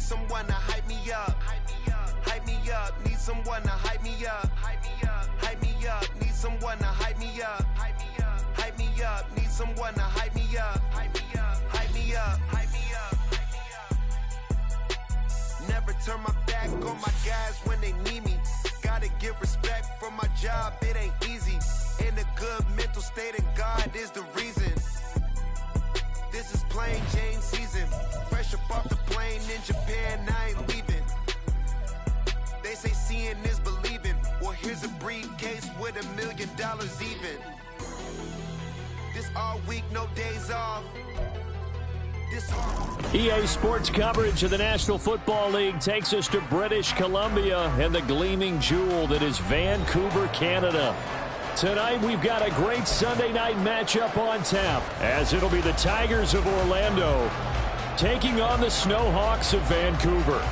someone to hype me up. Hype me up. Need someone to hype me up. Hype me up. Need someone to hype me up. Hype me up. Need someone to hype me up. Hype me up. Never turn my back on my guys when they need me. Gotta give respect for my job, it ain't easy. In a good mental state, and God is the reason. This is plain Jane season. Fresh up off the plane in Japan, I ain't leaving. They say seeing is believing. Well, here's a briefcase with $1 million even. This all week, no days off. EA Sports coverage of the National Football League takes us to British Columbia and the gleaming jewel that is Vancouver, Canada. Tonight we've got a great Sunday night matchup on tap, as it'll be the Tigers of Orlando taking on the Snowhawks of Vancouver.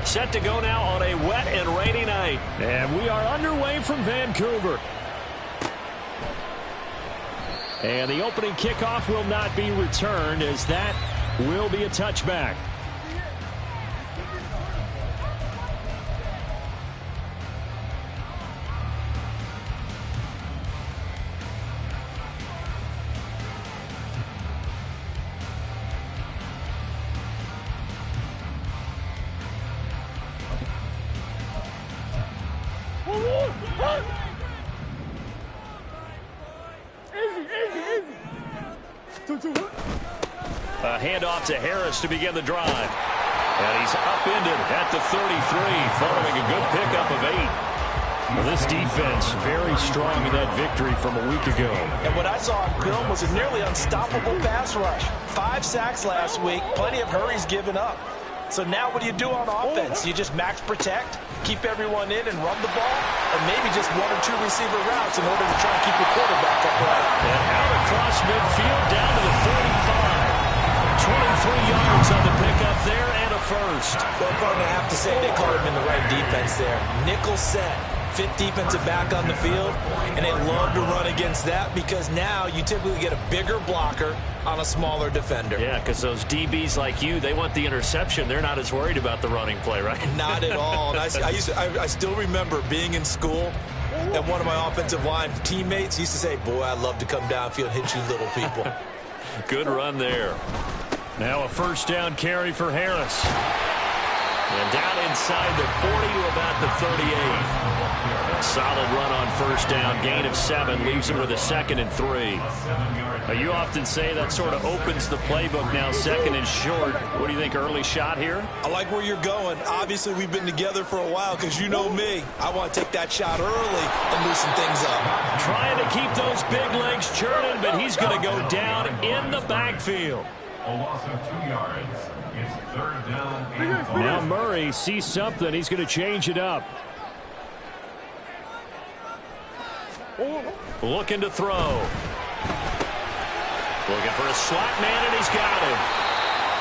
Set to go now on a wet and rainy night. And we are underway from Vancouver. And the opening kickoff will not be returned, as that will be a touchback. A handoff to Harris to begin the drive. And he's upended at the 33 following a good pickup of 8. Well, this defense very strong in that victory from a week ago. And what I saw on film was a nearly unstoppable pass rush. 5 sacks last week, plenty of hurries given up. So now what do you do on offense? You just max protect, keep everyone in and run the ball, or maybe just 1 or 2 receiver routes in order to try and keep your quarterback upright. And out across midfield down to the 45. 23 yards on the pickup there and a first. Well, I'm going to have to say they caught him in the right defense there. Nickel set. 5th defensive back on the field, and they love to run against that because now you typically get a bigger blocker on a smaller defender. Yeah, because those DBs like you, they want the interception. They're not as worried about the running play, right? Not at all. And I still remember being in school, and one of my offensive line teammates used to say, boy, I'd love to come downfield and hit you little people. Good run there. Now a first down carry for Harris. And down inside the 40 to about the 38. A solid run on first down. Gain of 7 leaves him with a 2nd and 3. Now, you often say that sort of opens the playbook now, 2nd and short. What do you think, early shot here? I like where you're going. Obviously, we've been together for a while because you know me. I want to take that shot early and loosen things up. Trying to keep those big legs churning, but he's going to go down in the backfield. A loss of 2 yards. It's 3rd down and 5. Now Murray sees something. He's going to change it up. Looking to throw. Looking for a slot man, and he's got him.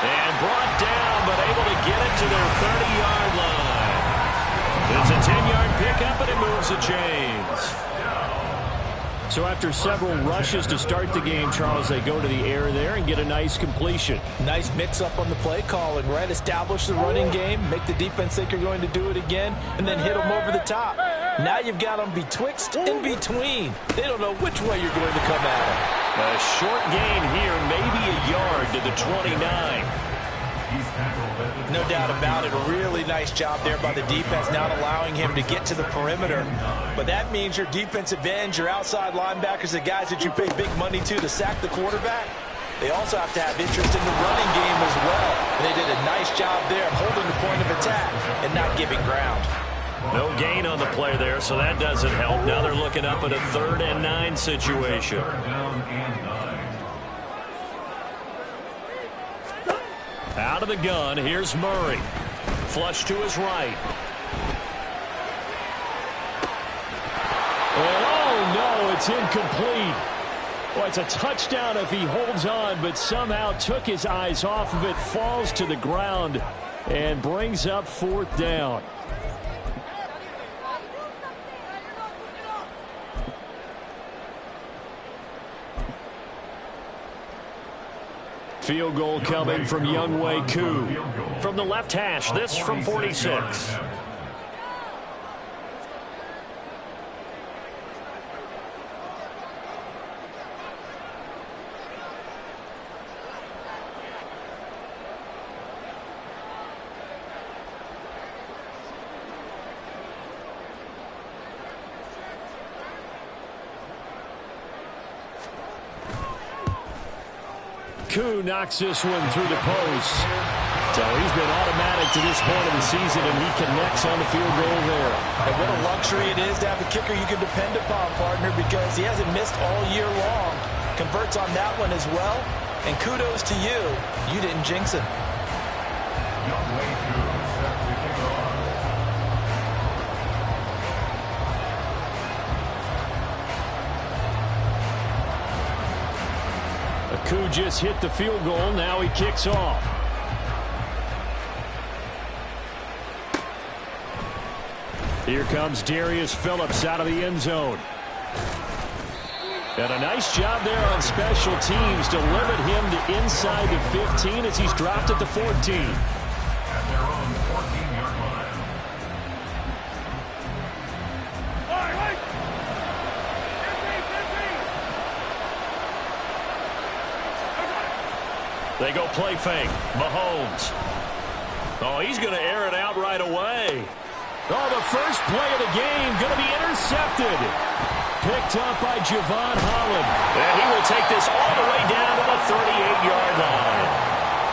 And brought down, but able to get it to their 30-yard line. It's a 10-yard pickup, and it moves the chains. So after several rushes to start the game, Charles, they go to the air there and get a nice completion. Nice mix-up on the play calling, right? Establish the running game, make the defense think you're going to do it again, and then hit them over the top. Now you've got them betwixt and between. They don't know which way you're going to come at them. A short gain here, maybe a yard to the 29. No doubt about it. A really nice job there by the defense, not allowing him to get to the perimeter. But that means your defensive ends, your outside linebackers, the guys that you pay big money to sack the quarterback, they also have to have interest in the running game as well. And they did a nice job there of holding the point of attack and not giving ground. No gain on the play there, so that doesn't help. Now they're looking up at a 3rd and 9 situation. Out of the gun, here's Murray. Flush to his right. Oh, no, it's incomplete. Well, it's a touchdown if he holds on, but somehow took his eyes off of it, falls to the ground, and brings up 4th down. Field goal coming from Younghoe Koo. From the left hash, this from 46. Koo knocks this one through the post. So he's been automatic to this point of the season, and he connects on the field goal there. And what a luxury it is to have a kicker you can depend upon, partner, because he hasn't missed all year long. Converts on that one as well. And kudos to you. You didn't jinx it. Koo just hit the field goal. Now he kicks off. Here comes Darius Phillips out of the end zone. And a nice job there on special teams to limit him to inside the 15 as he's dropped at the 14. At their own 14-yard line. They go play fake. Mahomes. Oh, he's going to air it out right away. Oh, the first play of the game going to be intercepted. Picked up by Javon Holland. And he will take this all the way down to the 38-yard line.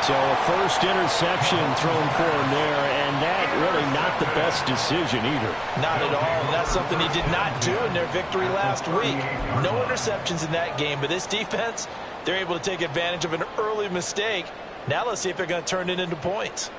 So a first interception thrown for him there, and that really not the best decision either. Not at all. And that's something he did not do in their victory last week. No interceptions in that game, but this defense, they're able to take advantage of an early mistake. Now let's see if they're going to turn it into points.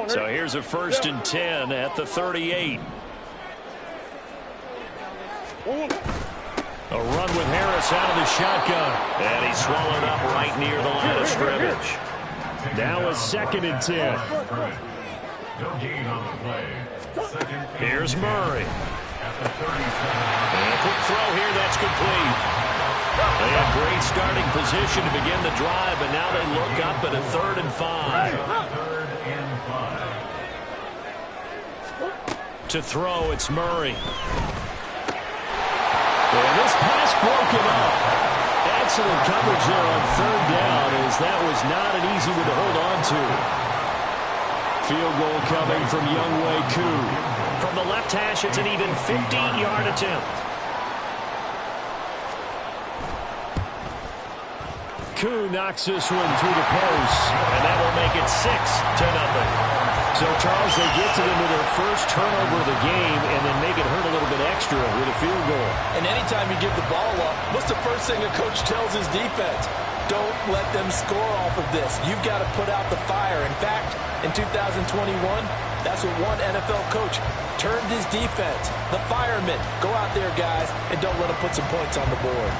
So here's a 1st and 10 at the 38. A run with Harris out of the shotgun. And he's swallowed up right near the line of scrimmage. Now a 2nd and 10. No gain on the play. Here's Murray. At the 37. And a quick throw here, that's complete. They have great starting position to begin the drive, but now they look up at a 3rd and 5. 3rd and 5. To throw, it's Murray. And this pass broken up. Excellent coverage there on 3rd down, as that was not an easy one to hold on to. Field goal coming from Younghoe Koo. From the left hash, it's an even 50-yard attempt. Koo knocks this one through the post, and that will make it 6-0. So, Charles, they get to them with their first turnover of the game and then make it hurt a little bit extra with a field goal. And anytime you give the ball up, what's the first thing a coach tells his defense? Don't let them score off of this. You've got to put out the fire. In fact, in 2021, that's what one NFL coach termed his defense. The firemen. Go out there, guys, and don't let them put some points on the board.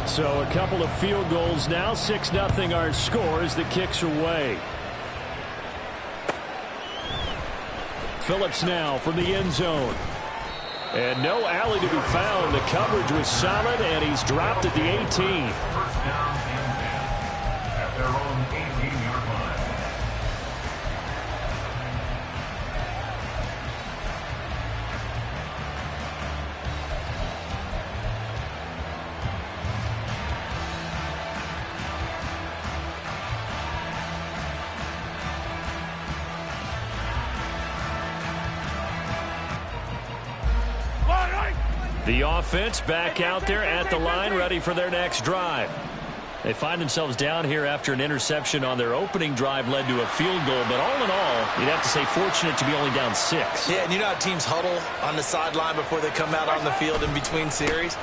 So a couple of field goals now. 6-0 our score as the kicks are away. Phillips now from the end zone. And no alley to be found. The coverage was solid, and he's dropped at the 18. 1st down and 10 at their own 18-yard line. The offense back out there at the line, ready for their next drive. They find themselves down here after an interception on their opening drive led to a field goal. But all in all, you'd have to say fortunate to be only down 6. Yeah, and you know how teams huddle on the sideline before they come out on the field in between series?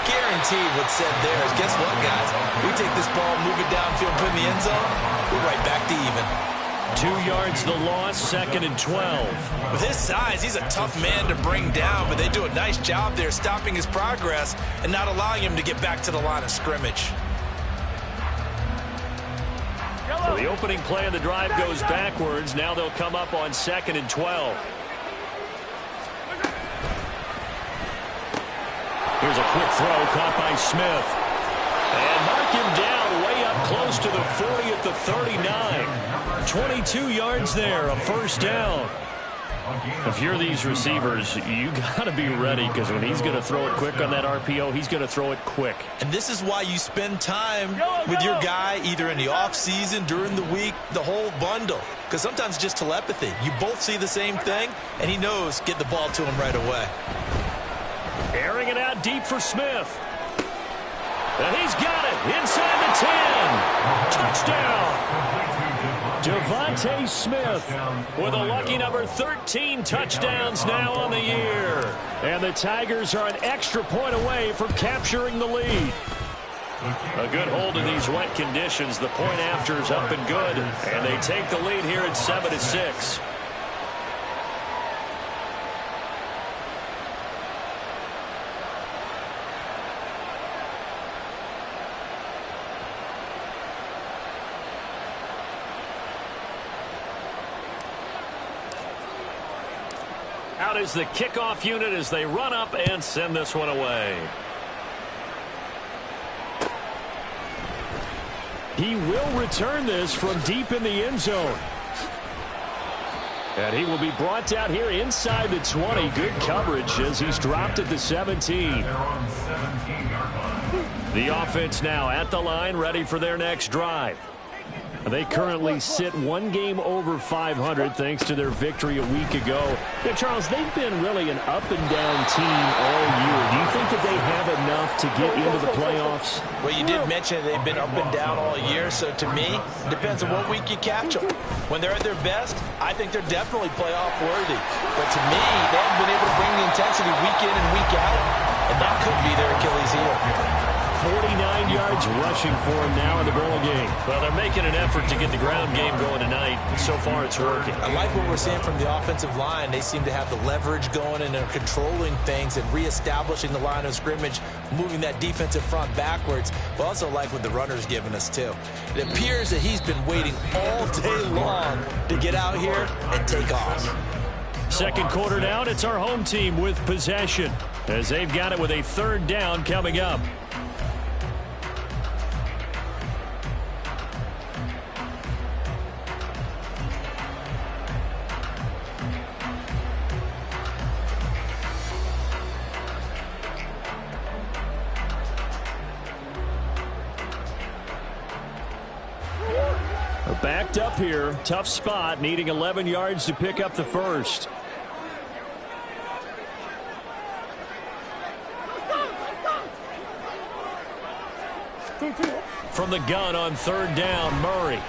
Guaranteed what's said there is, guess what, guys? We take this ball, move it downfield, put in the end zone, we're right back to even. 2 yards the loss, 2nd and 12. With his size, he's a tough man to bring down, but they do a nice job there stopping his progress and not allowing him to get back to the line of scrimmage. So the opening play of the drive goes backwards. Now they'll come up on 2nd and 12. Here's a quick throw caught by Smith. And mark him down way up close to the 40 at the 39. 22 yards there, a first down. If you're these receivers, you got to be ready, because when he's going to throw it quick on that RPO, he's going to throw it quick. And this is why you spend time with your guy either in the offseason, during the week, the whole bundle. Because sometimes it's just telepathy. You both see the same thing, and he knows get the ball to him right away. Airing it out deep for Smith. And he's got it inside the 10. Touchdown. Devontae Smith with a lucky number 13 touchdowns now on the year. And the Tigers are an extra point away from capturing the lead. A good hold in these wet conditions. The point after is up and good. And they take the lead here at 7-6. Out is the kickoff unit as they run up and send this one away. He will return this from deep in the end zone. And he will be brought down here inside the 20. Good coverage as he's dropped at the 17. The offense now at the line, ready for their next drive. They currently sit 1 game over 500 thanks to their victory a week ago. Yeah, Charles, they've been really an up-and-down team all year. Do you think that they have enough to get into the playoffs? Well, you did mention they've been up and down all year, so to me, it depends on what week you catch them. When they're at their best, I think they're definitely playoff worthy. But to me, they haven't been able to bring the intensity week in and week out, and that could be their Achilles heel. 49 yards rushing for him now in the ball game. Well, they're making an effort to get the ground game going tonight. So far, it's working. I like what we're seeing from the offensive line. They seem to have the leverage going, and they're controlling things and reestablishing the line of scrimmage, moving that defensive front backwards. But also like what the runner's giving us, too. It appears that he's been waiting all day long to get out here and take off. Second quarter down, it's our home team with possession, as they've got it with a 3rd down coming up. Backed up here, tough spot, needing 11 yards to pick up the first. From the gun on 3rd down, Murray.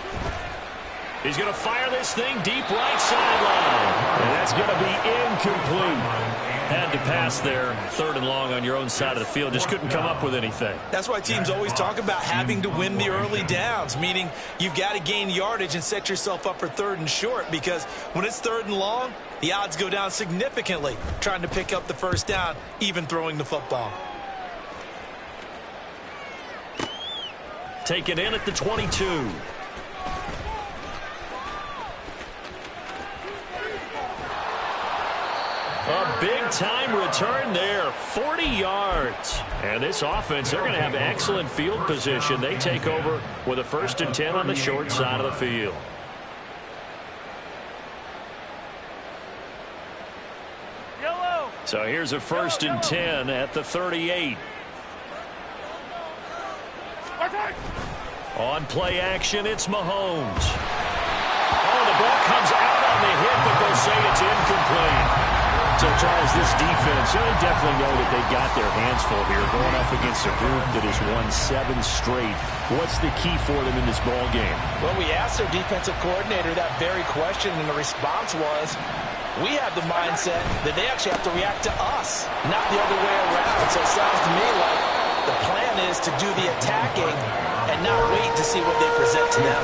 He's going to fire this thing deep right sideline. And that's going to be incomplete. Had to pass there, 3rd and long on your own side of the field. Just couldn't come up with anything. That's why teams always talk about having to win the early downs, meaning you've got to gain yardage and set yourself up for 3rd and short, because when it's 3rd and long, the odds go down significantly trying to pick up the first down, even throwing the football. Taken in at the 22. A big-time return there, 40 yards. And this offense, they're going to have excellent field position. They take over with a 1st and 10 on the short side of the field. So here's a 1st and 10 at the 38. On play action, it's Mahomes. Oh, the ball comes out on the hit, but they'll say it's incomplete. So, Charles, this defense, they definitely know that they got their hands full here going up against a group that has won 7 straight. What's the key for them in this ball game? Well, we asked their defensive coordinator that very question, and the response was, we have the mindset that they actually have to react to us, not the other way around. So it sounds to me like the plan is to do the attacking and not wait to see what they present to them.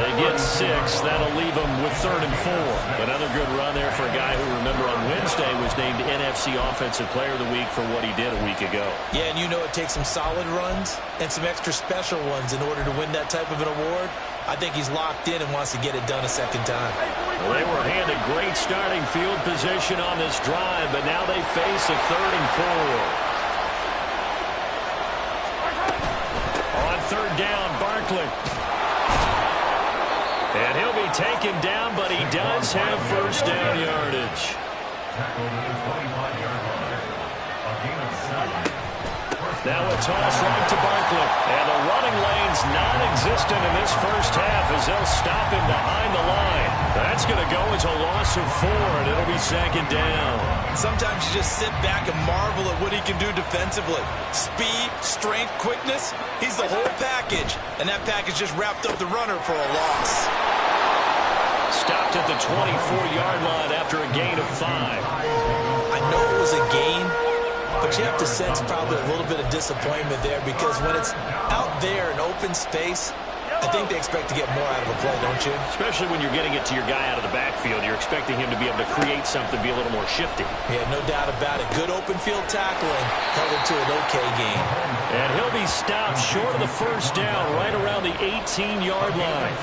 They get 6. That'll leave them with 3rd and 4. Another good run there for a guy who, remember, on Wednesday was named NFC Offensive Player of the Week for what he did a week ago. Yeah, and you know it takes some solid runs and some extra special ones in order to win that type of an award. I think he's locked in and wants to get it done a second time. Well, they were handed great starting field position on this drive, but now they face a 3rd and 4. On 3rd down, Barkley. And he'll be taken down, but he does have 1st down yardage. Now a toss right to Barkley. And the running lane's non-existent in this first half as they'll stop him behind the line. That's going to go as a loss of 4, and it'll be 2nd down. Sometimes you just sit back and marvel at what he can do defensively. Speed, strength, quickness, he's the whole package. And that package just wrapped up the runner for a loss. Stopped at the 24-yard line after a gain of 5. I know it was a gain, but you have to sense probably a little bit of disappointment there because when it's out there in open space, I think they expect to get more out of a play, don't you? Especially when you're getting it to your guy out of the backfield. You're expecting him to be able to create something, be a little more shifty. Yeah, no doubt about it. Good open field tackling held it to an okay game. And he'll be stopped short of the 1st down right around the 18-yard line.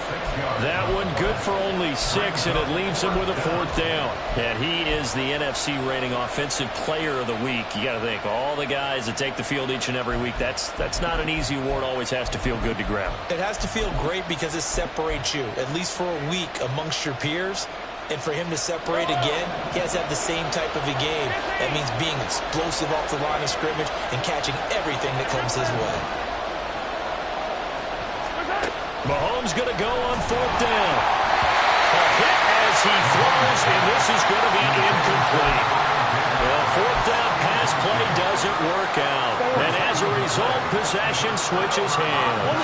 That one good for only 6, and it leaves him with a 4th down. And he is the NFC rating Offensive Player of the Week. You got to think, all the guys that take the field each and every week, that's not an easy award. Always has to feel good to grab. It has to feel great because it separates you, at least for a week, amongst your peers. And for him to separate again, he has to have the same type of a game. That means being explosive off the line of scrimmage and catching everything that comes his way. Mahomes going to go on 4th down. A hit as he throws, and this is going to be incomplete. Well, 4th down pass play doesn't work out. And as a result, possession switches hands.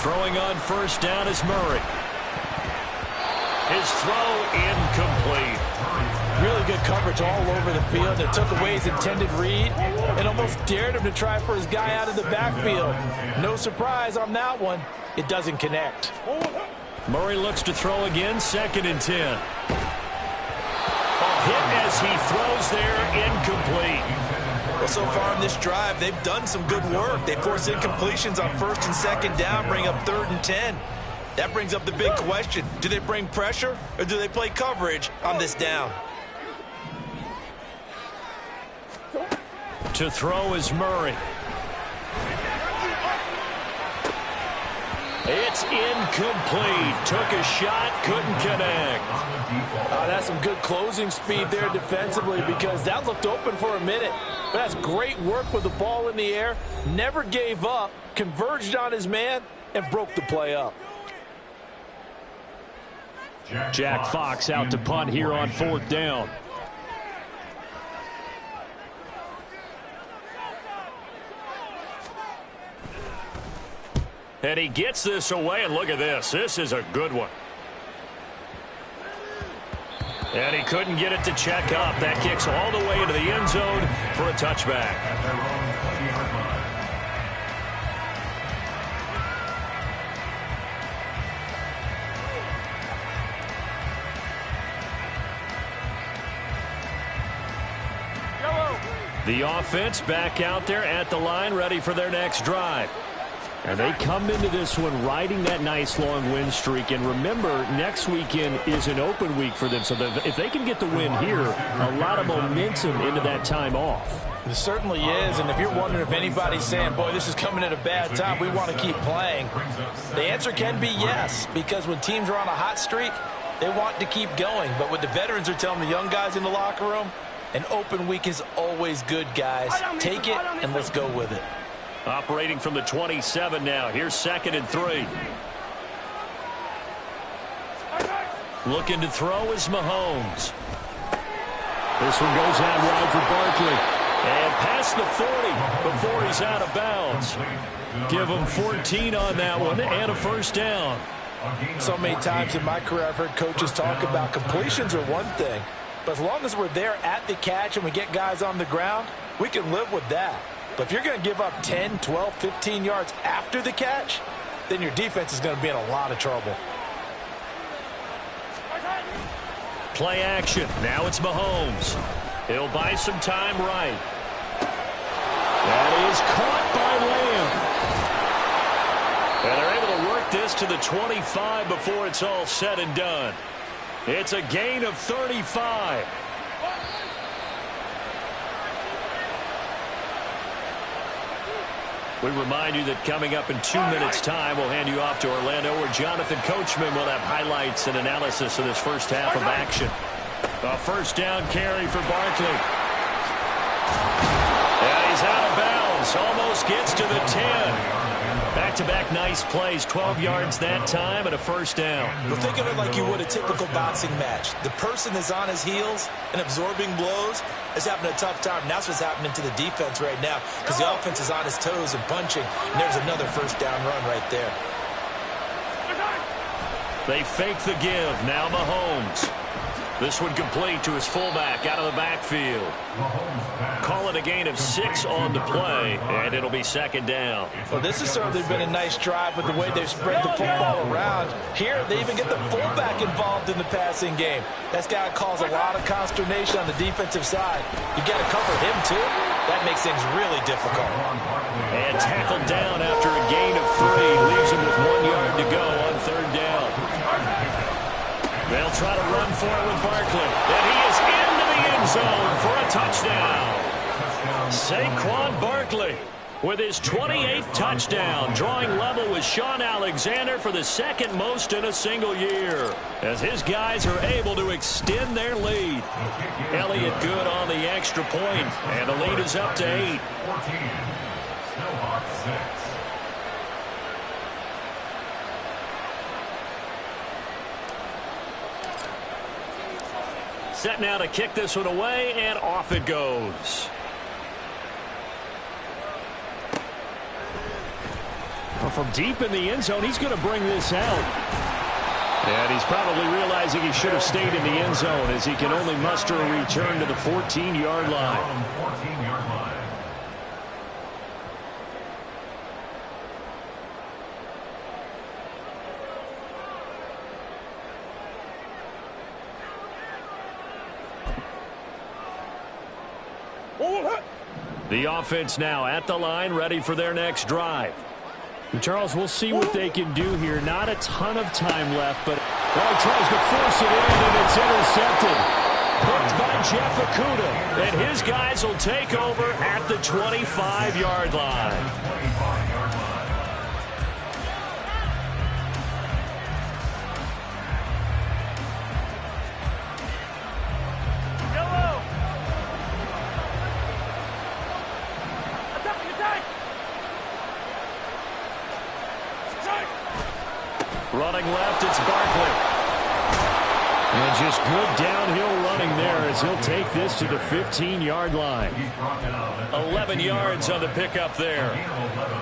Throwing on 1st down is Murray. His throw incomplete. Really good coverage all over the field. It took away his intended read and almost dared him to try for his guy out of the backfield. No surprise on that one. It doesn't connect. Murray looks to throw again, 2nd and 10. A hit as he throws there, incomplete. Well, so far in this drive, they've done some good work. They force incompletions on 1st and 2nd down, bring up 3rd and 10. That brings up the big question. Do they bring pressure or do they play coverage on this down? To throw is Murray. It's incomplete. Took a shot, couldn't connect. That's some good closing speed there defensively because that looked open for a minute. But that's great work with the ball in the air. Never gave up, converged on his man, and broke the play up. Jack Fox out to punt here on 4th down. And he gets this away, and look at this. This is a good one. And he couldn't get it to check up. That kicks all the way into the end zone for a touchback. The offense back out there at the line, ready for their next drive. And they come into this one riding that nice long win streak. And remember, next weekend is an open week for them. So if they can get the win here, a lot of momentum into that time off. It certainly is. And if you're wondering if anybody's saying, boy, this is coming at a bad time, we want to keep playing, the answer can be yes. Because when teams are on a hot streak, they want to keep going. But what the veterans are telling the young guys in the locker room, an open week is always good, guys. Take it and let's go with it. Operating from the 27 now. Here's 2nd and 3. Looking to throw is Mahomes. This one goes out wide for Barkley. And past the 40 before he's out of bounds. Give him 14 on that one and a first down. So many times in my career I've heard coaches talk about completions are one thing, but as long as we're there at the catch and we get guys on the ground, we can live with that. But if you're going to give up 10, 12, 15 yards after the catch, then your defense is going to be in a lot of trouble. Play action. Now it's Mahomes. He'll buy some time right. That is caught by Lamb. And they're able to work this to the 25 before it's all said and done. It's a gain of 35. We remind you that coming up in 2 minutes' time, we'll hand you off to Orlando, where Jonathan Coachman will have highlights and analysis of this first half of action. A first down carry for Barkley. And he's out of bounds. Almost gets to the 10. Back-to-back nice plays. 12 yards that time and a first down. Well, think of it like you would a typical boxing match. The person is on his heels and absorbing blows is having a tough time. And that's what's happening to the defense right now, because the offense is on his toes and punching. And there's another first down run right there. They fake the give. Now Mahomes. This one complete to his fullback out of the backfield. Call it a gain of 6 on the play, and it'll be second down. Well, this has certainly been a nice drive with the way they've spread the football around. Here, they even get the fullback involved in the passing game. That's got to cause a lot of consternation on the defensive side. You got to cover him, too. That makes things really difficult. And tackled down after a gain of 3. Leaves him with 1 yard to go on third down. They'll try to run for it with Barkley. And he is into the end zone for a touchdown. Saquon Barkley with his 28th touchdown, drawing level with Sean Alexander for the second most in a single year, as his guys are able to extend their lead. Elliott good on the extra point, and the lead is up to 8. 14. Still Hawks 6. Set now to kick this one away, and off it goes. Well, from deep in the end zone, he's going to bring this out. And he's probably realizing he should have stayed in the end zone, as he can only muster a return to the 14-yard line. 14-yard line. The offense now at the line, ready for their next drive. Charles, we'll see what they can do here. Not a ton of time left, but he tries to force it in, and it's intercepted. Picked by Jeff Okuda, and his guys will take over at the 25-yard line. Running left, it's Barkley. And just good downhill running there as he'll take this to the 15-yard line. 11 yards on the pickup there.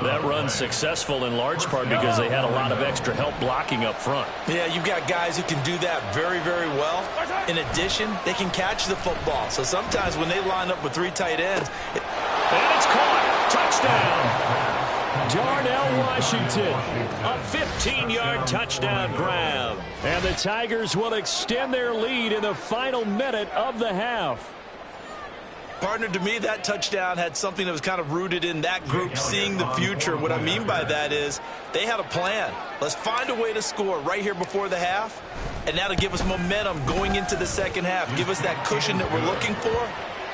That run's successful in large part because they had a lot of extra help blocking up front. Yeah, you've got guys who can do that very, very well. In addition, they can catch the football. So sometimes when they line up with 3 tight ends... And it's caught. Touchdown. Darnell Washington, a 15-yard touchdown grab. And the Tigers will extend their lead in the final minute of the half. Partner, to me, that touchdown had something that was kind of rooted in that group seeing the future. What I mean by that is they had a plan. Let's find a way to score right here before the half, and that'll give us momentum going into the second half. Give us that cushion that we're looking for.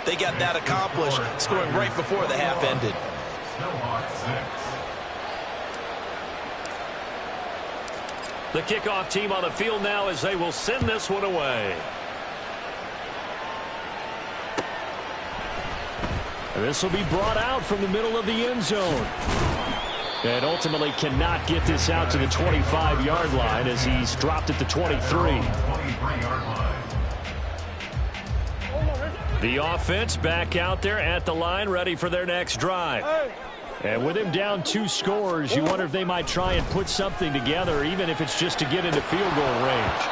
They got that accomplished, scoring right before the half ended. The kickoff team on the field now as they will send this one away. And this will be brought out from the middle of the end zone. And ultimately cannot get this out to the 25-yard line as he's dropped at the 23. 23-yard line. The offense back out there at the line, ready for their next drive. And with him down 2 scores, you wonder if they might try and put something together, even if it's just to get into field goal range.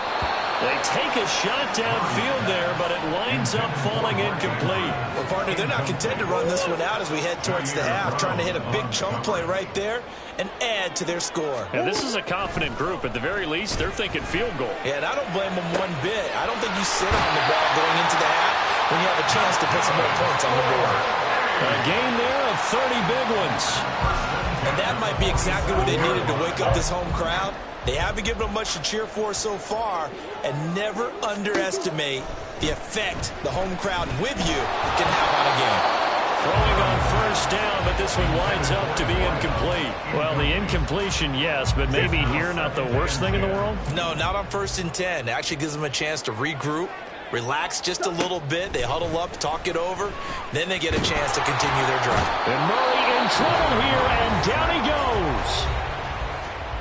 They take a shot downfield there, but it winds up falling incomplete. Well, partner, they're not content to run this one out as we head towards the half, trying to hit a big chunk play right there and add to their score. And this is a confident group. At the very least, they're thinking field goal. Yeah, and I don't blame them one bit. I don't think you sit on the ball going into the half when you have a chance to put some more points on the board. A game there of 30 big ones. And that might be exactly what they needed to wake up this home crowd. They haven't given them much to cheer for so far, and never underestimate the effect the home crowd with you can have on a game. Throwing on first down, but this one winds up to be incomplete. Well, the incompletion, yes, but maybe here not the worst thing in the world? No, not on 1st and 10. It actually gives them a chance to regroup, relax just a little bit. They huddle up, talk it over. Then they get a chance to continue their drive. And Murray in trouble here, and down he goes.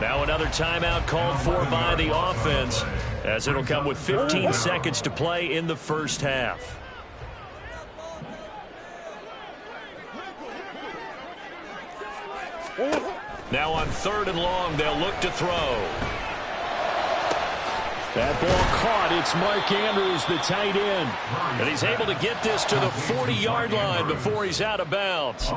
Now another timeout called for by the offense, as it'll come with 15 seconds to play in the first half. Now on 3rd and long, they'll look to throw. That ball caught. It's Mark Andrews, the tight end. And he's able to get this to the 40-yard line before he's out of bounds.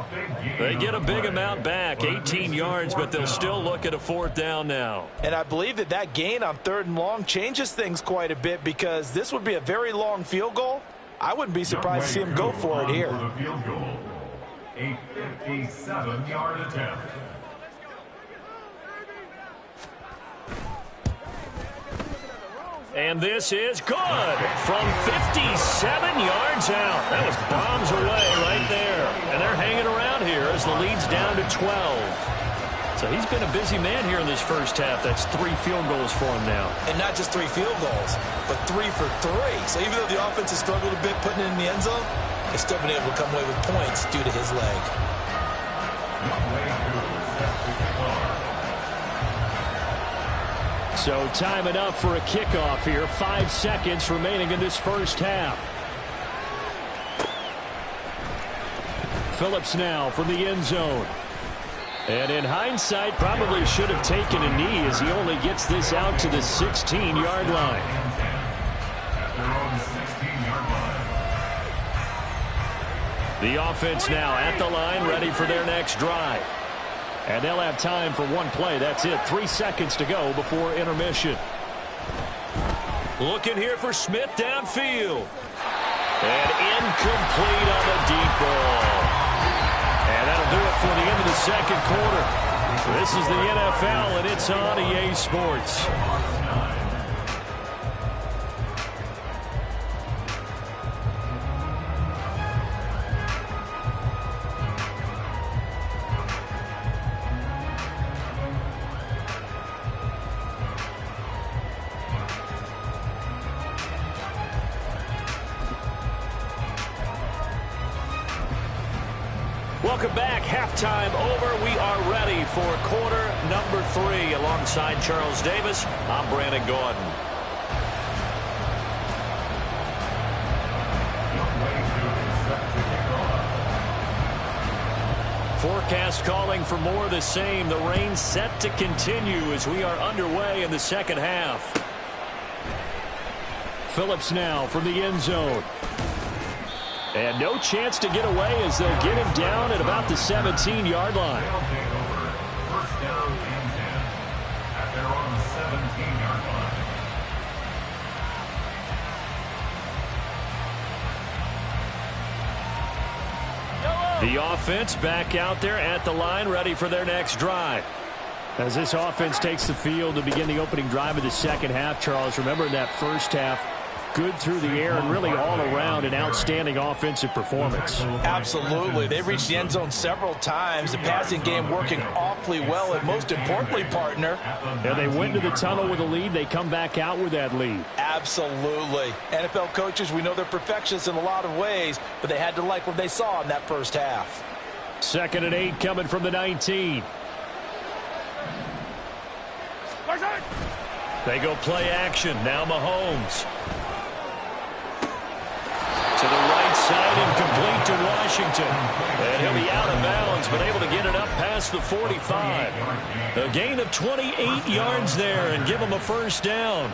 They get a big amount back, 18 yards, but they'll still look at a 4th down now. And I believe that gain on 3rd and long changes things quite a bit, because this would be a very long field goal. I wouldn't be surprised to see him go for it here. A 57-yard attempt. And this is good from 57 yards out. That was bombs away right there. And they're hanging around here as the lead's down to 12. So he's been a busy man here in this first half. That's 3 field goals for him now. And not just 3 field goals, but 3 for 3. So even though the offense has struggled a bit putting it in the end zone, they've still been able to come away with points due to his leg. So time enough for a kickoff here. 5 seconds remaining in this first half. Phillips now from the end zone. And in hindsight, probably should have taken a knee as he only gets this out to the 16-yard line. The offense now at the line, ready for their next drive. And they'll have time for 1 play. That's it. 3 seconds to go before intermission. Looking here for Smith downfield. And incomplete on the deep ball. And that'll do it for the end of the second quarter. This is the NFL, and it's on EA Sports. Welcome back. Halftime over. We are ready for quarter number 3. Alongside Charles Davis, I'm Brandon Gordon. Forecast calling for more of the same. The rain set to continue as we are underway in the second half. Phillips now from the end zone. And no chance to get away as they'll get him down at about the 17-yard line. First down and 10 at their own 17-yard line. The offense back out there at the line, ready for their next drive. As this offense takes the field to begin the opening drive of the second half, Charles, remember in that first half, good through the air and really all around an outstanding offensive performance. Absolutely. They reached the end zone several times. The passing game working awfully well, and most importantly, partner. And they went into the tunnel with a lead. They come back out with that lead. Absolutely. NFL coaches, we know they're perfectionists in a lot of ways, but they had to like what they saw in that first half. 2nd and 8 coming from the 19. They go play action. Now Mahomes. To the right side and complete to Washington. And he'll be out of bounds, but able to get it up past the 45. A gain of 28 yards there and give him a first down.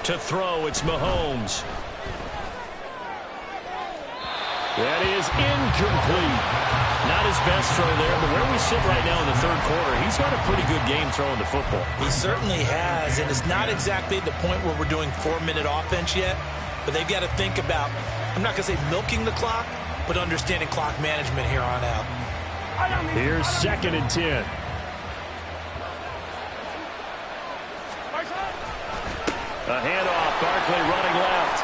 To throw, it's Mahomes. That is incomplete. Not his best throw there, but where we sit right now in the third quarter, he's got a pretty good game throwing the football. He certainly has, and it's not exactly the point where we're doing 4-minute offense yet, but they've got to think about, I'm not going to say milking the clock, but understanding clock management here on out. Here's 2nd and 10. A handoff, Barkley running left.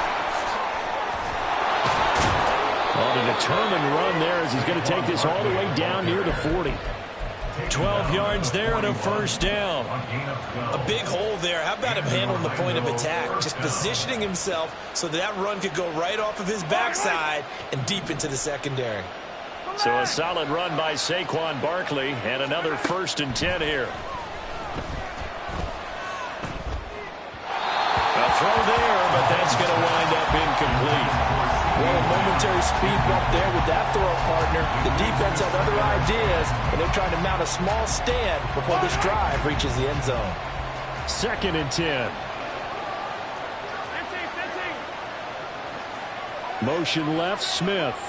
On a determined run there as he's going to take this all the way down near the 40. 12 yards there and a first down. A big hole there. How about him handling the point of attack? Just positioning himself so that run could go right off of his backside and deep into the secondary. So a solid run by Saquon Barkley and another 1st and 10 here. Throw there, but that's going to wind up incomplete. Well, a momentary speed bump there with that throw partner. The defense had other ideas, and they're trying to mount a small stand before this drive reaches the end zone. 2nd and 10. Motion left, Smith.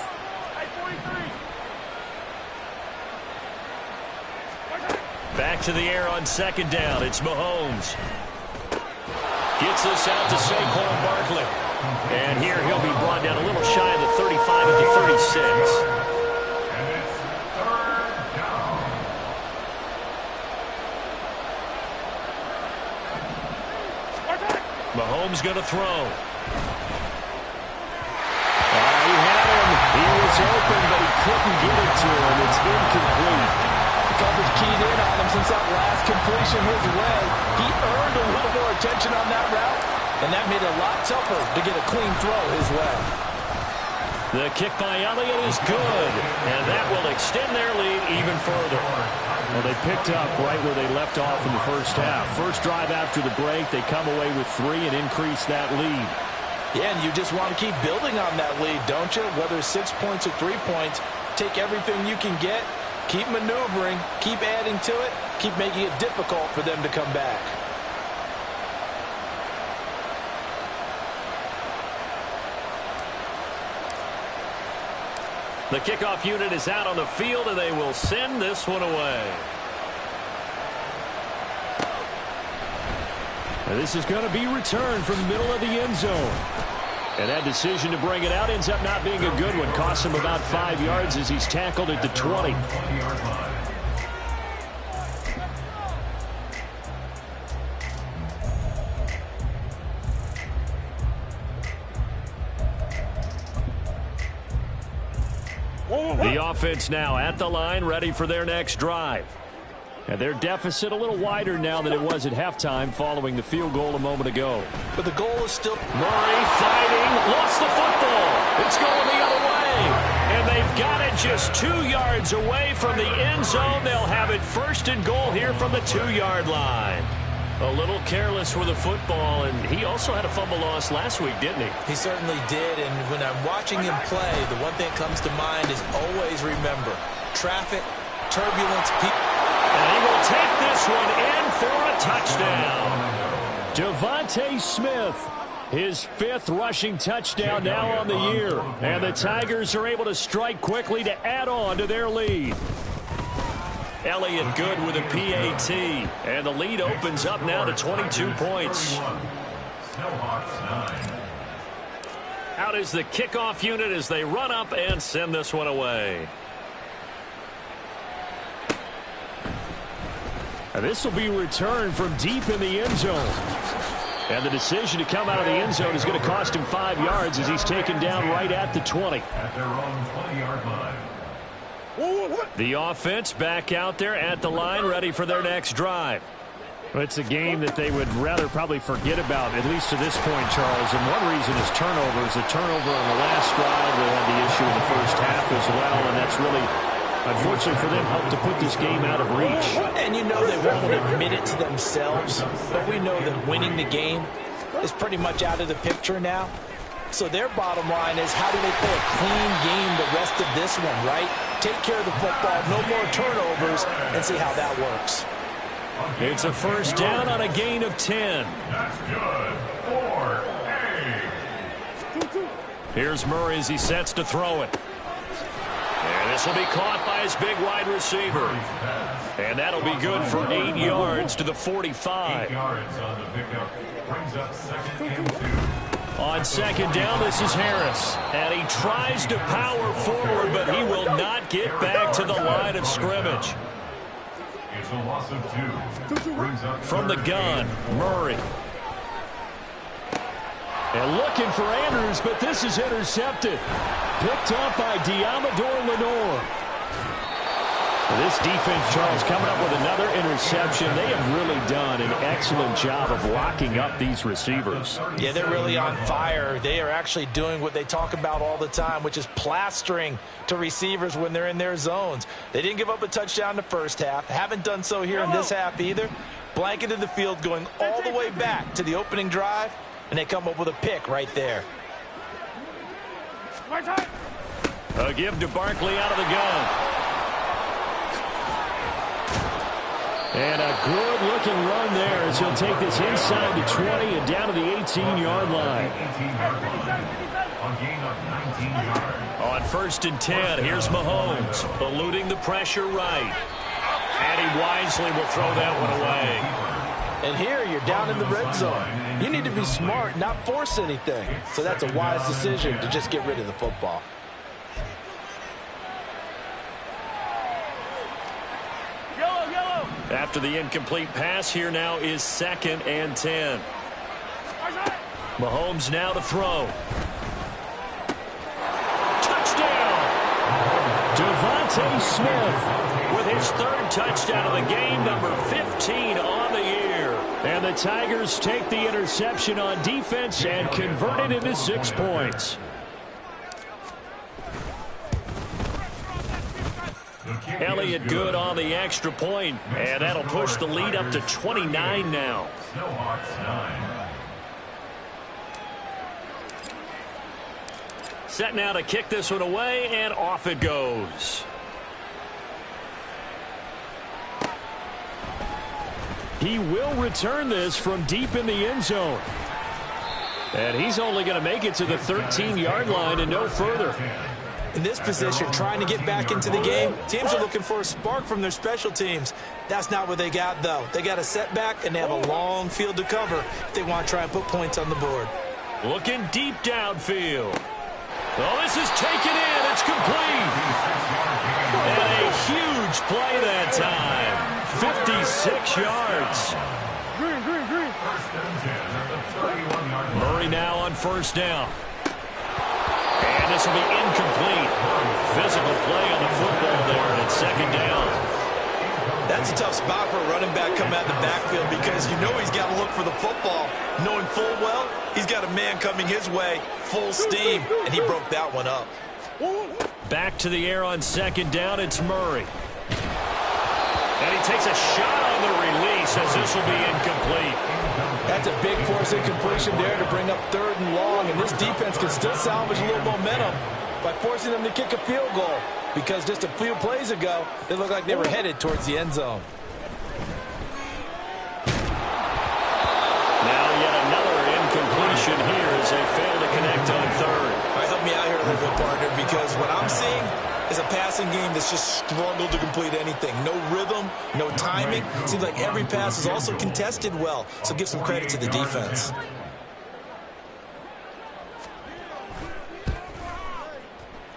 Back to the air on 2nd down. It's Mahomes. Gets this out to Saquon Barkley. And here he'll be brought down a little shy of the 35 at the 36. And it's 3rd down. Mahomes going to throw. He had him. He was open, but he couldn't get it to him. It's incomplete. Coverage keyed in on him since that last completion his way. He earned a little more attention on that route, and that made it a lot tougher to get a clean throw his way. The kick by Elliott is good, and that will extend their lead even further. Well, they picked up right where they left off in the first half. First drive after the break, they come away with 3 and increase that lead. Yeah, and you just want to keep building on that lead, don't you? Whether it's 6 points or 3 points, take everything you can get. Keep maneuvering, keep adding to it, keep making it difficult for them to come back. The kickoff unit is out on the field, and they will send this one away. And this is going to be returned from the middle of the end zone. And that decision to bring it out ends up not being a good one. Costs him about 5 yards as he's tackled at the 20. The offense now at the line, ready for their next drive. And their deficit a little wider now than it was at halftime following the field goal a moment ago. But the goal is still... Murray fighting, lost the football. It's going the other way. And they've got it just 2 yards away from the end zone. They'll have it 1st and goal here from the 2-yard line. A little careless with the football, and he also had a fumble loss last week, didn't he? He certainly did, and when I'm watching him play, the one thing that comes to mind is always remember, traffic, turbulence, and he will take this one in for a touchdown. Devontae Smith, his 5th rushing touchdown now on the year. And the Tigers are able to strike quickly to add on to their lead. Elliott good with a PAT. And the lead opens up now to 22 points. Out is the kickoff unit as they run up and send this one away. And this will be returned from deep in the end zone. And the decision to come out of the end zone is going to cost him 5 yards as he's taken down right at the 20. At their own 20-yard line. The offense back out there at the line, ready for their next drive. Well, it's a game that they would rather probably forget about, at least to this point, Charles. And one reason is turnovers. A turnover on the last drive. They had the issue in the first half as well, and that's really, unfortunately for them, helped to put this game out of reach. And you know they won't admit it to themselves, but we know that winning the game is pretty much out of the picture now. So their bottom line is, how do they play a clean game the rest of this one, right? Take care of the football, no more turnovers, and see how that works. It's a first down on a gain of 10. That's good. 4A. Here's Murray as he sets to throw it. And this will be caught by his big wide receiver. And that'll be good for 8 yards to the 45. 8 yards on the pickup. Brings up 2nd and 2. On second down, this is Harris. And he tries to power forward, but he will not get back to the line of scrimmage. It's a loss of 2. Brings up From the gun, Murray. And looking for Andrews, but this is intercepted. Picked up by Diamador Lenore. This defense, Charles, coming up with another interception. They have really done an excellent job of locking up these receivers. Yeah, they're really on fire. They are actually doing what they talk about all the time, which is plastering to receivers when they're in their zones. They didn't give up a touchdown in the first half. Haven't done so here in this half either. Blanketed the field going all the way back to the opening drive, and they come up with a pick right there. A give to Barkley out of the gun. And a good-looking run there as he'll take this inside the 20 and down to the 18-yard line. 18-yard line. On gain of 19 yards. On 1st and 10, here's Mahomes, eluding the pressure right. And he wisely will throw that one away. And here you're down in the red zone. You need to be smart, not force anything. So that's a wise decision to just get rid of the football. After the incomplete pass, here now is 2nd and 10. Mahomes now to throw. Touchdown! Devontae Smith with his 3rd touchdown of the game, number 15 on the year. And the Tigers take the interception on defense and convert it into 6 points. Elliott good on the extra point, and that'll push the lead up to 29 now. Snowhawks 9. Set now to kick this one away, and off it goes. He will return this from deep in the end zone. And he's only going to make it to the 13-yard line and no further. In this position, trying to get back into the game, teams are looking for a spark from their special teams. That's not what they got, though. They got a setback, and they have a long field to cover if they want to try and put points on the board. Looking deep downfield. Oh, this is taken in. It's complete. And a huge play that time. 56 yards. Murray now on 1st down. And this will be incomplete. Physical play on the football there, and it's 2nd down. That's a tough spot for a running back coming out of the backfield because you know he's got to look for the football, knowing full well he's got a man coming his way, full steam, and he broke that one up. Back to the air on 2nd down, it's Murray. And he takes a shot on the release as this will be incomplete. That's a big force incompletion there to bring up 3rd and long, and this defense can still salvage a little momentum by forcing them to kick a field goal because just a few plays ago, they looked like they were headed towards the end zone. Now yet another incompletion here as they fail to connect on 3rd. All right, help me out here a little bit, partner, because what I'm seeing is a passing game that's just struggled to complete anything. No rhythm, no timing. Seems like every pass is also contested well, so give some credit to the defense.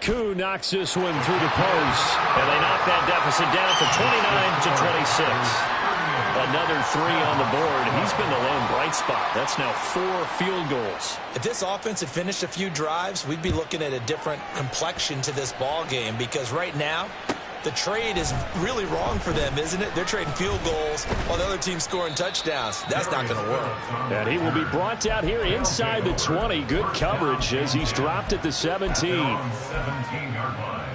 Koo knocks this one through the post. And they knock that deficit down from 29 to 26. Another 3 on the board. He's been the lone bright spot. That's now 4 field goals. If this offense had finished a few drives, we'd be looking at a different complexion to this ball game because right now, The trade is really wrong for them, isn't it? They're trading field goals while the other team's scoring touchdowns. That's not going to work. And he will be brought down here inside the 20. Good coverage as he's dropped at the 17. 17-yard line.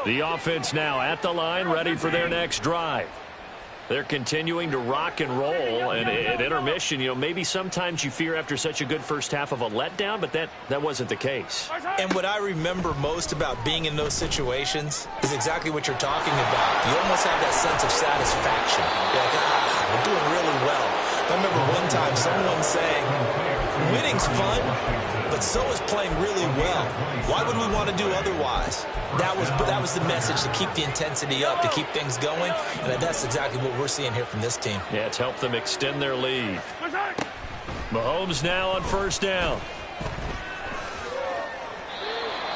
The offense now at the line, ready for their next drive. They're continuing to rock and roll, and at intermission, maybe sometimes you fear after such a good first half of a letdown, but that wasn't the case. And what I remember most about being in those situations is exactly what you're talking about. You almost have that sense of satisfaction. You're like, we're doing really well. I remember one time someone saying, winning's fun, but so is playing really well. Why would we want to do otherwise? That was the message, to keep the intensity up, to keep things going, and that's exactly what we're seeing here from this team. Yeah, it's helped them extend their lead. Mahomes now on first down.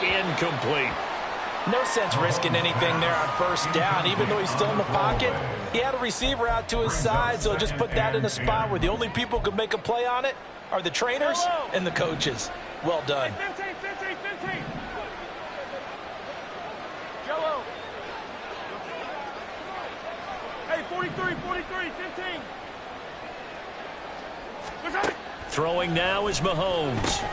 Incomplete. No sense risking anything there on first down. Even though he's still in the pocket, he had a receiver out to his side, so just put that in a spot where the only people who could make a play on it are the trainers and the coaches. Well done. 15. Hey, 43, 15. Throwing now is Mahomes.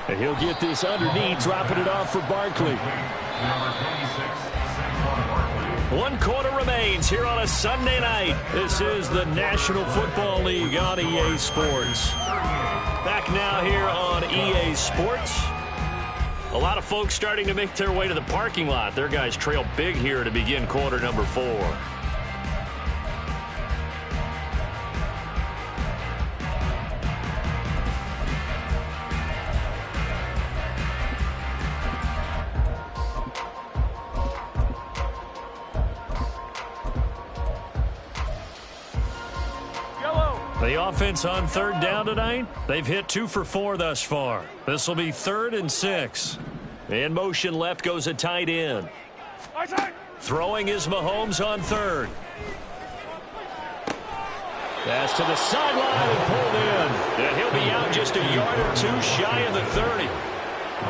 And he'll get this underneath, dropping it off for Barkley. Number 26, Saquon Barkley. 1 quarter remains here on a Sunday night. This is the National Football League on EA Sports. Back now here on EA Sports. A lot of folks starting to make their way to the parking lot. Their guys trail big here to begin quarter number 4. The offense on third down tonight, they've hit 2 for 4 thus far. This will be 3rd and 6. In motion left goes a tight end. Throwing is Mahomes on third. Pass to the sideline and pulled in. And he'll be out just a yard or 2 shy of the 30.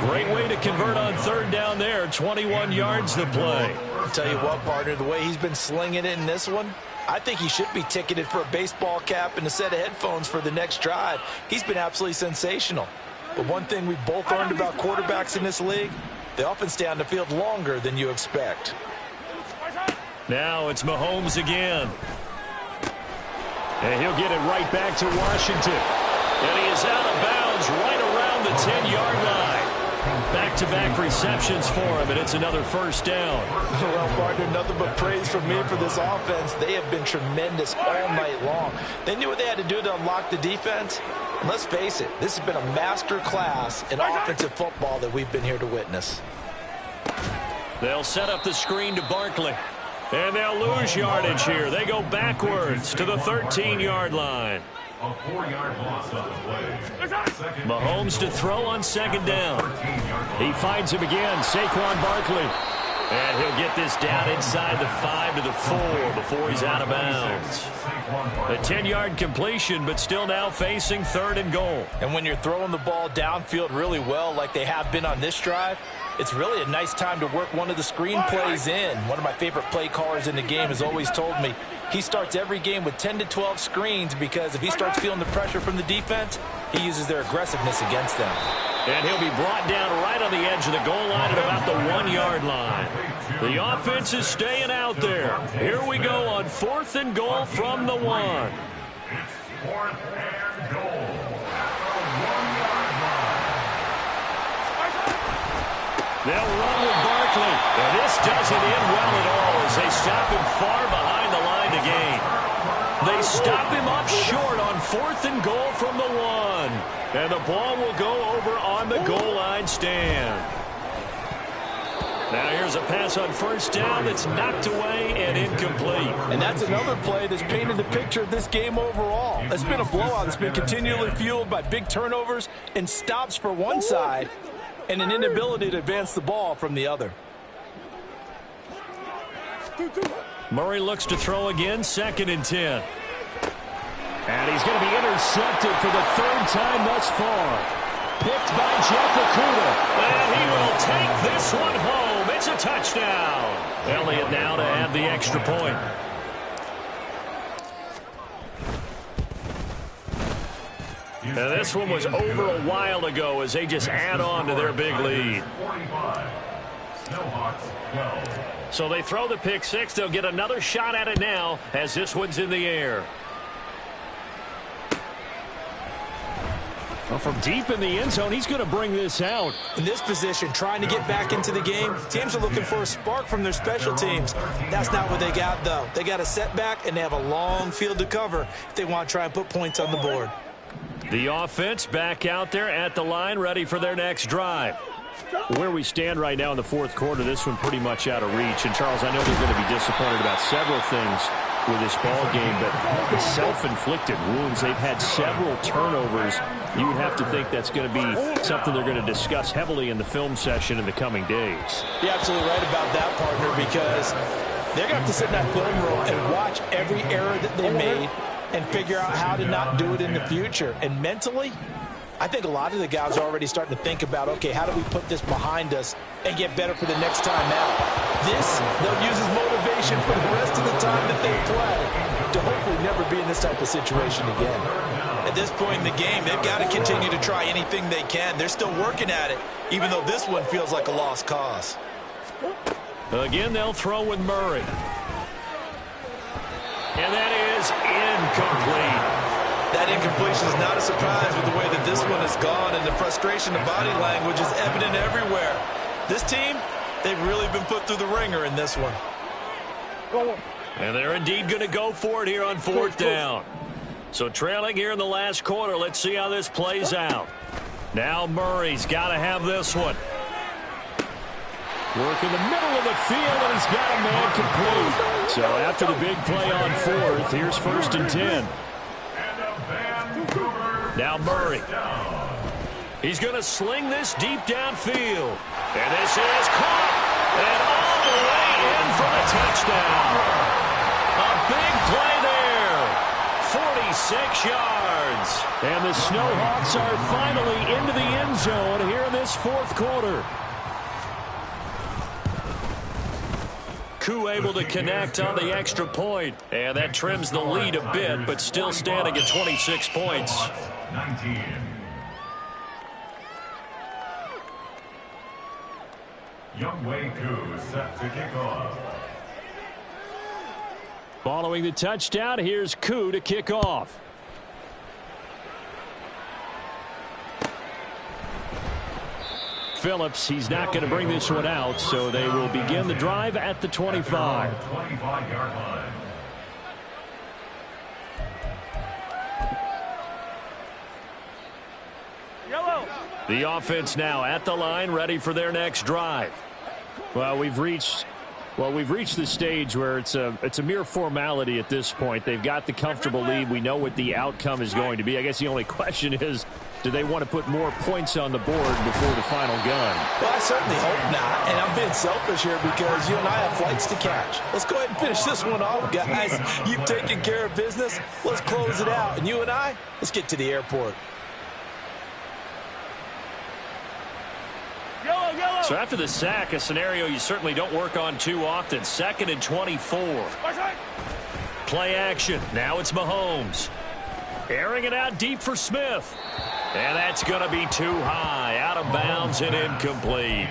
Great way to convert on third down there. 21 yards to play. I'll tell you what, partner, the way he's been slinging it in this one, I think he should be ticketed for a baseball cap and a set of headphones for the next drive. He's been absolutely sensational. But one thing we've both learned about quarterbacks in this league, they often stay on the field longer than you expect. Now it's Mahomes again. And he'll get it right back to Washington. And he is out of bounds right around the 10-yard line. Back-to-back receptions for him, and it's another first down. Well, partner, nothing but praise from me for this offense. They have been tremendous all night long. They knew what they had to do to unlock the defense. And let's face it, this has been a master class in offensive football that we've been here to witness. They'll set up the screen to Barkley. And they'll lose yardage here. They go backwards to the 13-yard line. A 4-yard loss on the play. Mahomes to throw on second down. He finds him again, Saquon Barkley. And he'll get this down inside the 5 to the 4 before he's out of bounds. A 10-yard completion, but still now facing 3rd and goal. And when you're throwing the ball downfield really well like they have been on this drive, it's really a nice time to work one of the screen plays in. One of my favorite play callers in the game has always told me he starts every game with 10 to 12 screens because if he starts feeling the pressure from the defense, he uses their aggressiveness against them. And he'll be brought down right on the edge of the goal line at about the 1-yard line. The offense is staying out there. Here we go on 4th and goal from the 1. It's 4th and goal at the 1-yard line. They'll run with Barkley. And this doesn't end well at all as they stop him far behind the line to gain. They stop him up short on 4th and goal from the 1. And the ball will go over on the goal line stand. Now here's a pass on first down that's knocked away and incomplete. And that's another play that's painted the picture of this game overall. It's been a blowout. It's been continually fueled by big turnovers and stops for one side and an inability to advance the ball from the other. Murray looks to throw again, 2nd and 10. And he's going to be intercepted for the third time thus far. Picked by Jeff Okudah. And he will take this one home. It's a touchdown. Elliott now to add the extra point. And this one was over a while ago as they just add on to their big lead. So they throw the pick six. They'll get another shot at it now as this one's in the air. Well, from deep in the end zone, he's going to bring this out. In this position, trying to get back into the game, teams are looking for a spark from their special teams. That's not what they got, though. They got a setback, and they have a long field to cover if they want to try and put points on the board. The offense back out there at the line, ready for their next drive. Where we stand right now in the fourth quarter, this one pretty much out of reach. And, Charles, I know they're going to be disappointed about several things with this ball game, but the self-inflicted wounds, they've had several turnovers. You would have to think that's going to be something they're going to discuss heavily in the film session in the coming days. You're absolutely right about that, partner, because they're going to have to sit in that film room and watch every error that they made and figure out how to not do it in the future. And mentally, I think a lot of the guys are already starting to think about, okay, how do we put this behind us and get better for the next time out? This, they'll use as motivation for the rest of the time that they play to hopefully never be in this type of situation again. At this point in the game, they've got to continue to try anything they can. They're still working at it, even though this one feels like a lost cause. Again, they'll throw with Murray. And that is incomplete. That incompletion is not a surprise with the way that this one has gone, and the frustration, the body language is evident everywhere. This team, they've really been put through the ringer in this one. And they're indeed going to go for it here on fourth down. So trailing here in the last quarter, let's see how this plays out. Now Murray's got to have this one. Work in the middle of the field, and he's got a man complete. So after the big play on fourth, here's 1st and 10. Now Murray. He's going to sling this deep downfield. And this is caught. And all the way in for the touchdown. A big play there. 46 yards. And the Snowhawks are finally into the end zone here in this fourth quarter. Koo able to connect on the extra point. And that trims the lead a bit, but still standing at 26 points. 19. Youngwei Koo set to kick off. Following the touchdown, here's Koo to kick off. Phillips, he's not going to bring this one out, so they will begin the drive at the 25. 25-yard line. Yellow. The offense now at the line, ready for their next drive. Well, we've reached the stage where it's a mere formality at this point. They've got the comfortable lead. We know what the outcome is going to be. I guess the only question is, do they want to put more points on the board before the final gun? Well, I certainly hope not, and I'm being selfish here because you and I have flights to catch. Let's go ahead and finish this one off, guys. You've taken care of business. Let's close it out. And you and I, let's get to the airport. Yellow. So after the sack, a scenario you certainly don't work on too often. 2nd and 24. Play action. Now it's Mahomes. Airing it out deep for Smith. And that's going to be too high. Out of bounds and incomplete.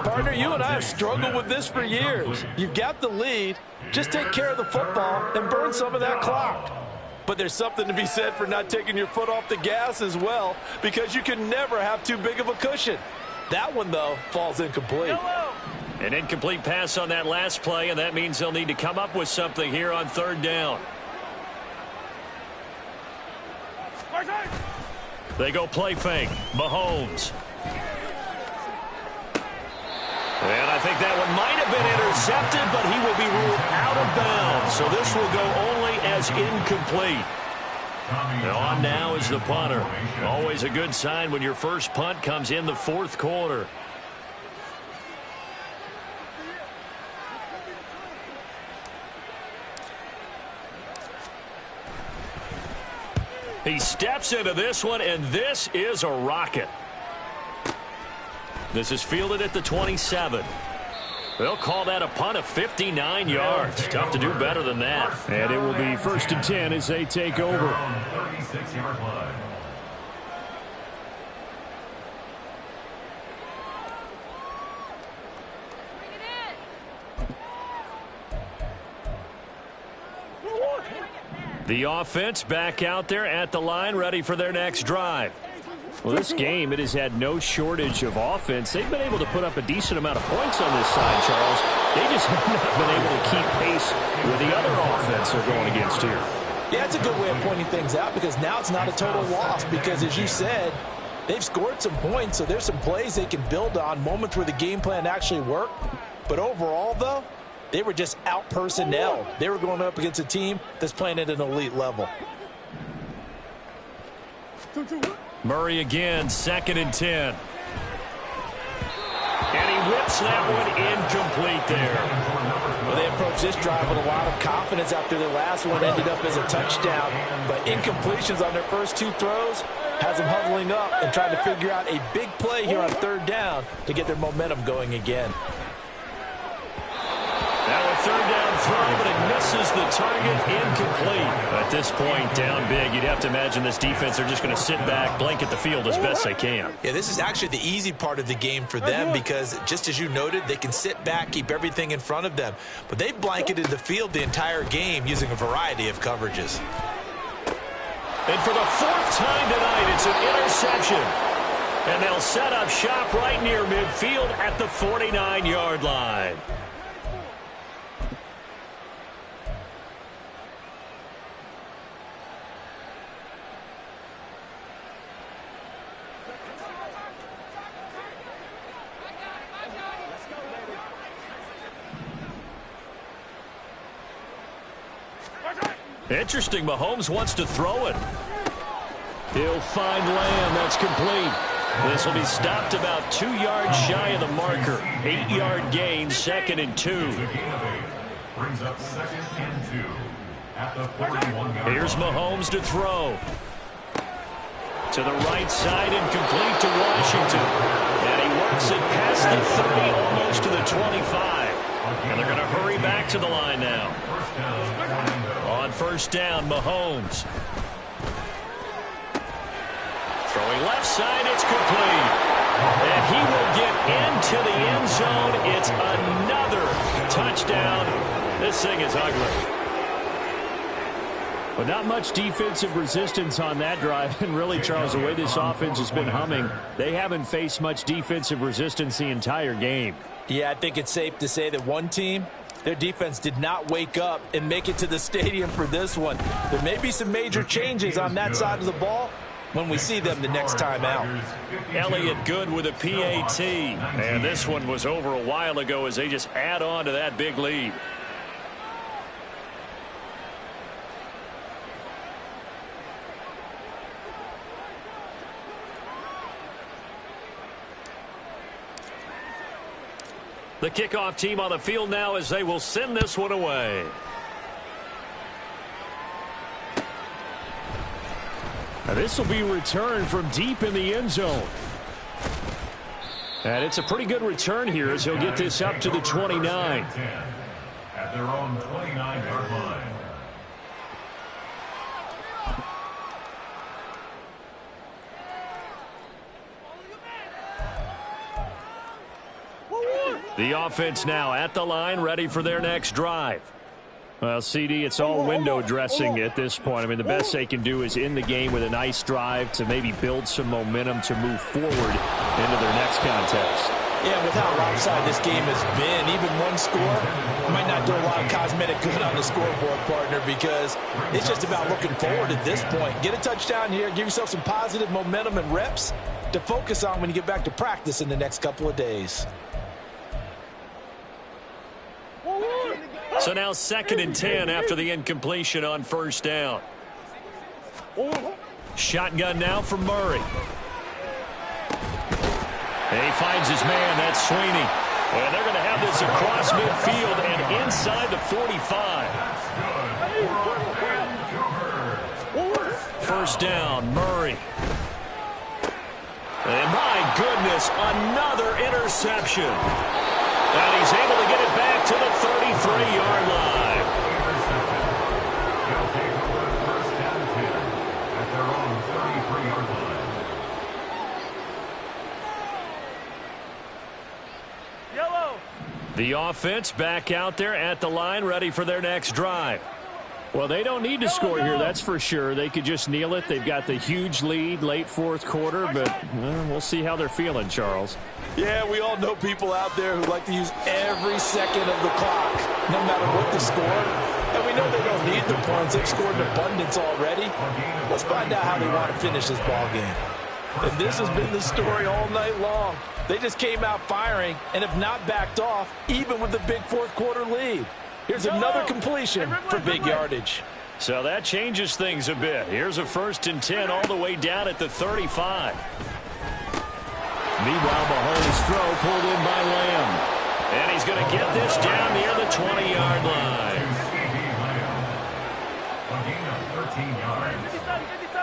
Partner, you and I have struggled with this for years. You've got the lead. Just take care of the football and burn some of that clock. But there's something to be said for not taking your foot off the gas as well, because you can never have too big of a cushion. That one, though, falls incomplete. An incomplete pass on that last play, and that means they'll need to come up with something here on 3rd down. They go play fake. Mahomes. And I think that one might have been intercepted, but he will be ruled out of bounds. So this will go only as incomplete. And on now is the punter. Always a good sign when your first punt comes in the 4th quarter. He steps into this one, and this is a rocket. This is fielded at the 27. They'll call that a punt of 59 yards. Tough to do better than that. And it will be 1st and 10 as they take over. 36-yard line. The offense back out there at the line, ready for their next drive. Well, this game, it has had no shortage of offense. They've been able to put up a decent amount of points on this side, Charles. They just have not been able to keep pace with the other offense they're going against here. Yeah, it's a good way of pointing things out because now it's not a total loss because, as you said, they've scored some points, so there's some plays they can build on, moments where the game plan actually worked. But overall, though, they were just out-personnel. They were going up against a team that's playing at an elite level. Murray again, 2nd and 10. And he whips that one incomplete there. Well, they approached this drive with a lot of confidence after their last one ended up as a touchdown. But incompletions on their first 2 throws has them huddling up and trying to figure out a big play here on 3rd down to get their momentum going again. Now a 3rd down throw, but it misses the target, incomplete. At this point, down big, you'd have to imagine this defense are just going to sit back, blanket the field as best they can. Yeah, this is actually the easy part of the game for them because, just as you noted, they can sit back, keep everything in front of them. But they've blanketed the field the entire game using a variety of coverages. And for the 4th time tonight, it's an interception. And they'll set up shop right near midfield at the 49-yard line. Interesting, Mahomes wants to throw it. He'll find Lamb. That's complete. This will be stopped about 2 yards shy of the marker. 8-yard gain, 2nd and 2. Brings up 2nd and 2 at the 41-yard Here's Mahomes to throw. To the right side and complete to Washington. And he works it past the 30, almost to the 25. And they're going to hurry back to the line now. On 1st down, Mahomes. Throwing left side, it's complete. And he will get into the end zone. It's another touchdown. This thing is ugly. But not much defensive resistance on that drive. And really, Charles, the way this offense has been humming, they haven't faced much defensive resistance the entire game. Yeah, I think it's safe to say that one team, their defense did not wake up and make it to the stadium for this one. There may be some major changes on that side of the ball when we see them the next time out. Elliott good with a PAT. And this one was over a while ago as they just add on to that big lead. The kickoff team on the field now as they will send this one away. Now this will be returned from deep in the end zone. And it's a pretty good return here as he'll get this up to the 29. At their own 29-yard line. The offense now at the line, ready for their next drive. Well, CD, it's all window dressing at this point. I mean, the best they can do is in the game with a nice drive to maybe build some momentum to move forward into their next contest. Yeah, with how lopsided this game has been, even one score might not do a lot of cosmetic good on the scoreboard, partner, because it's just about looking forward at this point. Get a touchdown here, give yourself some positive momentum and reps to focus on when you get back to practice in the next couple of days. So now 2nd and 10 after the incompletion on 1st down. Shotgun now for Murray. And he finds his man, that's Sweeney. And they're going to have this across midfield and inside the 45. first down. Murray. And my goodness, another interception. And he's able to get it back to the 33-yard line. He'll take over first down 10 at their own 33-yard line. Yellow. The offense back out there at the line, ready for their next drive. Well, they don't need to score here, that's for sure. They could just kneel it. They've got the huge lead late fourth quarter, but we'll see how they're feeling, Charles. Yeah, we all know people out there who like to use every second of the clock, no matter what the score. And we know they don't need the points. They've scored in abundance already. Let's find out how they want to finish this ball game. And this has been the story all night long. They just came out firing and have not backed off, even with the big fourth quarter lead. Here's another completion for big yardage. So that changes things a bit. Here's a 1st and 10 all the way down at the 35. Meanwhile, Mahomes' throw pulled in by Lamb. And he's going to get this down near the 20-yard line. A gain of 13 yards.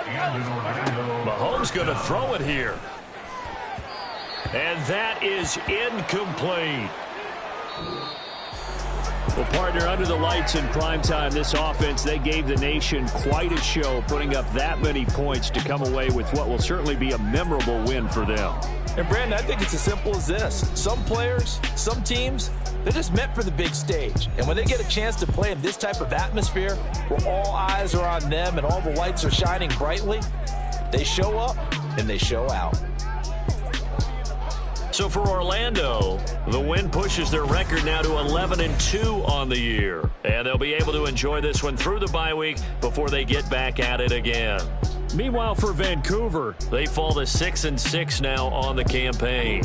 And in Orlando. Mahomes going to throw it here. And that is incomplete. Well, partner, under the lights in primetime, this offense, they gave the nation quite a show, putting up that many points to come away with what will certainly be a memorable win for them. And, Brandon, I think it's as simple as this. Some players, some teams, they're just meant for the big stage. And when they get a chance to play in this type of atmosphere, where all eyes are on them and all the lights are shining brightly, they show up and they show out. So for Orlando, the win pushes their record now to 11-2 on the year. And they'll be able to enjoy this one through the bye week before they get back at it again. Meanwhile, for Vancouver, they fall to 6-6 now on the campaign.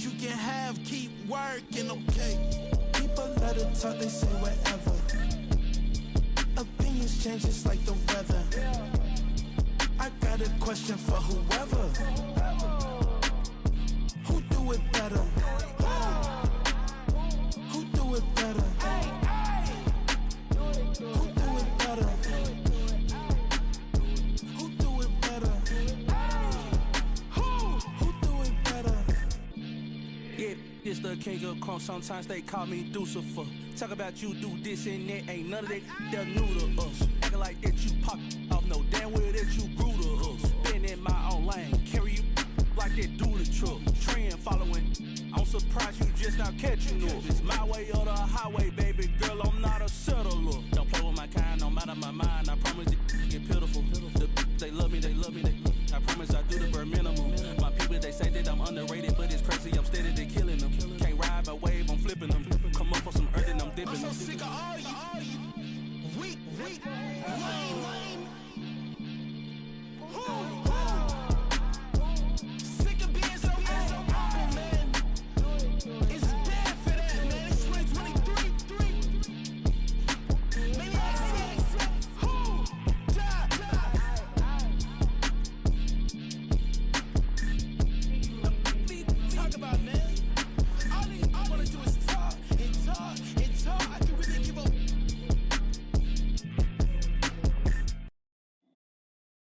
you can have, keep working, okay? People let it talk, they say whatever. Opinions change just like the weather. I got a question for whoever. Who do it better? Who do it better? Who do it better? Who do it better? Who do it better? Yeah, it's the king of crunk. Sometimes they call me Lucifer. Talk about you do this and that. Ain't none of that. They're new to us. Acting like that you pop off. No damn well that you grew to us. Been in my own lane. Carry you like that do the truck. Trend following. I'm surprised you just not catching up. It's my way or the highway, baby girl. I'm not a settler. Don't play with my kind. I'm out of my mind. I promise it get pitiful. They love me, they love me, they love me. I promise I do the bare minimum. My people, they say that I'm underrated, but it's crazy. I'm steady, they killing them.